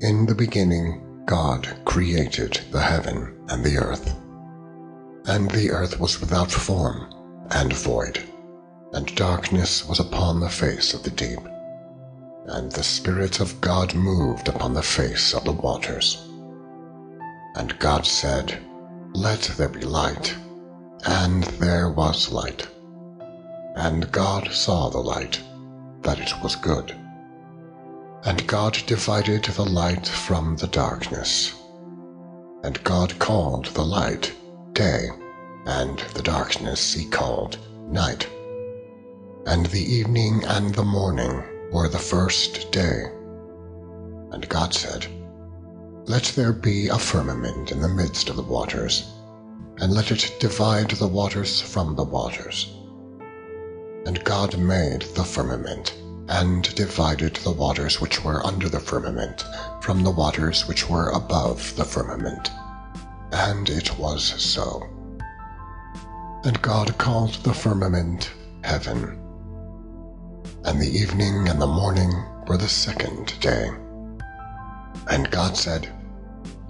In the beginning, God created the heaven and the earth. And the earth was without form and void, and darkness was upon the face of the deep. And the Spirit of God moved upon the face of the waters. And God said, "Let there be light," and there was light. And God saw the light, that it was good. And God divided the light from the darkness. And God called the light day, and the darkness he called night. And the evening and the morning were the first day. And God said, "Let there be a firmament in the midst of the waters, and let it divide the waters from the waters." And God made the firmament, and divided the waters which were under the firmament from the waters which were above the firmament. And it was so. And God called the firmament heaven. And the evening and the morning were the second day. And God said,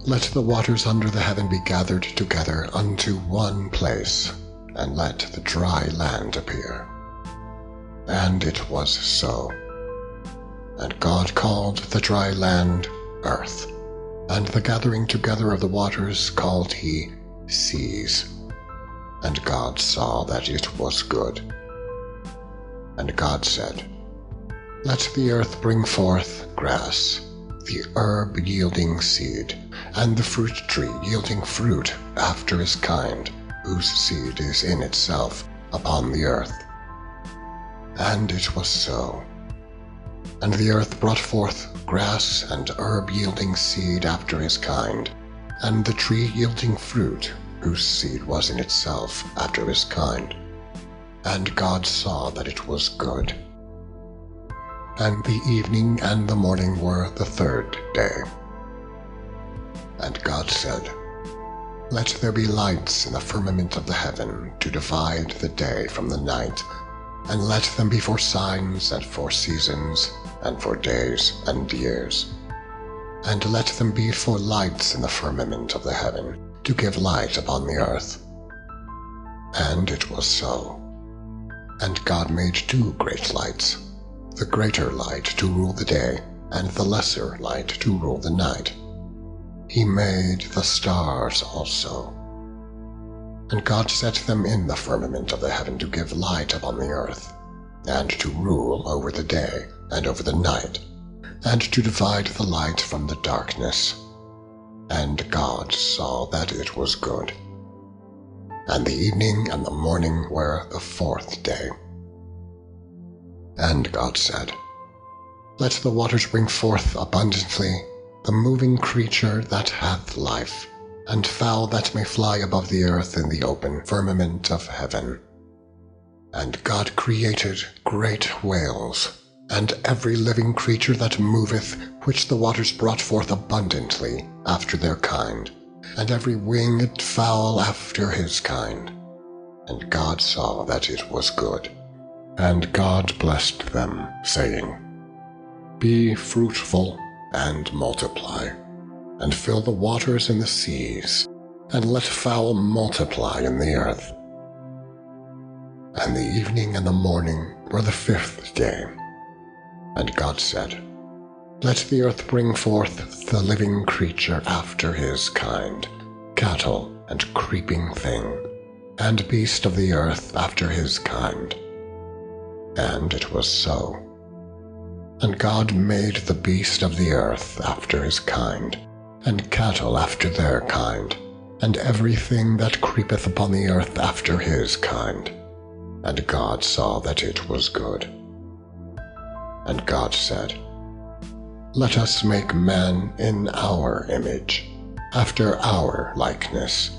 "Let the waters under the heaven be gathered together unto one place, and let the dry land appear." And it was so. And God called the dry land earth, and the gathering together of the waters called he seas. And God saw that it was good. And God said, "Let the earth bring forth grass, the herb yielding seed, and the fruit tree yielding fruit after his kind, whose seed is in itself upon the earth." And it was so. And the earth brought forth grass and herb yielding seed after his kind, and the tree yielding fruit, whose seed was in itself after his kind. And God saw that it was good. And the evening and the morning were the third day. And God said, "Let there be lights in the firmament of the heaven to divide the day from the night, and let them be for signs and for seasons and for days and years. And let them be for lights in the firmament of the heaven to give light upon the earth." And it was so. And God made two great lights, the greater light to rule the day, and the lesser light to rule the night. He made the stars also. And God set them in the firmament of the heaven to give light upon the earth, and to rule over the day and over the night, and to divide the light from the darkness. And God saw that it was good. And the evening and the morning were the fourth day. And God said, "Let the waters bring forth abundantly the moving creature that hath life, and fowl that may fly above the earth in the open firmament of heaven." And God created great whales, and every living creature that moveth, which the waters brought forth abundantly after their kind, and every winged fowl after his kind. And God saw that it was good. And God blessed them, saying, "Be fruitful and multiply, and fill the waters in the seas, and let fowl multiply in the earth." And the evening and the morning were the fifth day. And God said, "Let the earth bring forth the living creature after his kind, cattle and creeping thing, and beast of the earth after his kind." And it was so. And God made the beast of the earth after his kind, and cattle after their kind, and everything that creepeth upon the earth after his kind. And God saw that it was good. And God said, "Let us make man in our image, after our likeness,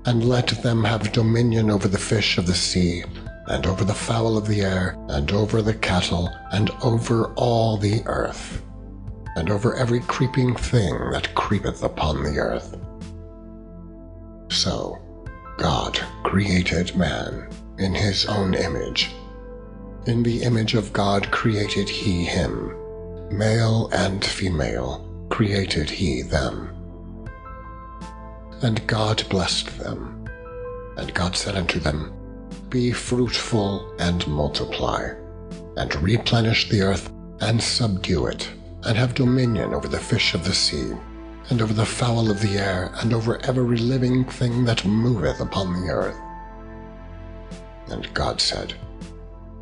and let them have dominion over the fish of the sea, and over the fowl of the air, and over the cattle, and over all the earth, and over every creeping thing that creepeth upon the earth." So God created man in his own image. In the image of God created he him, male and female created he them. And God blessed them. And God said unto them, Be fruitful and multiply, and replenish the earth, and subdue it, and have dominion over the fish of the sea, and over the fowl of the air, and over every living thing that moveth upon the earth. And God said,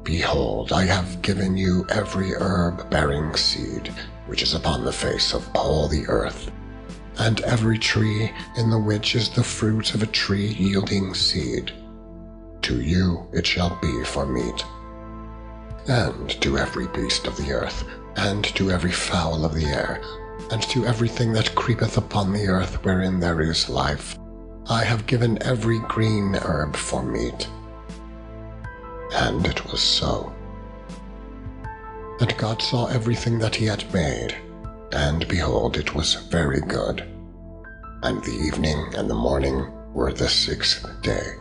Behold, I have given you every herb bearing seed, which is upon the face of all the earth, and every tree in the which is the fruit of a tree yielding seed. To you it shall be for meat. And to every beast of the earth, and to every fowl of the air, and to everything that creepeth upon the earth wherein there is life, I have given every green herb for meat. And it was so. And God saw everything that he had made, and behold, it was very good. And the evening and the morning were the 6th day.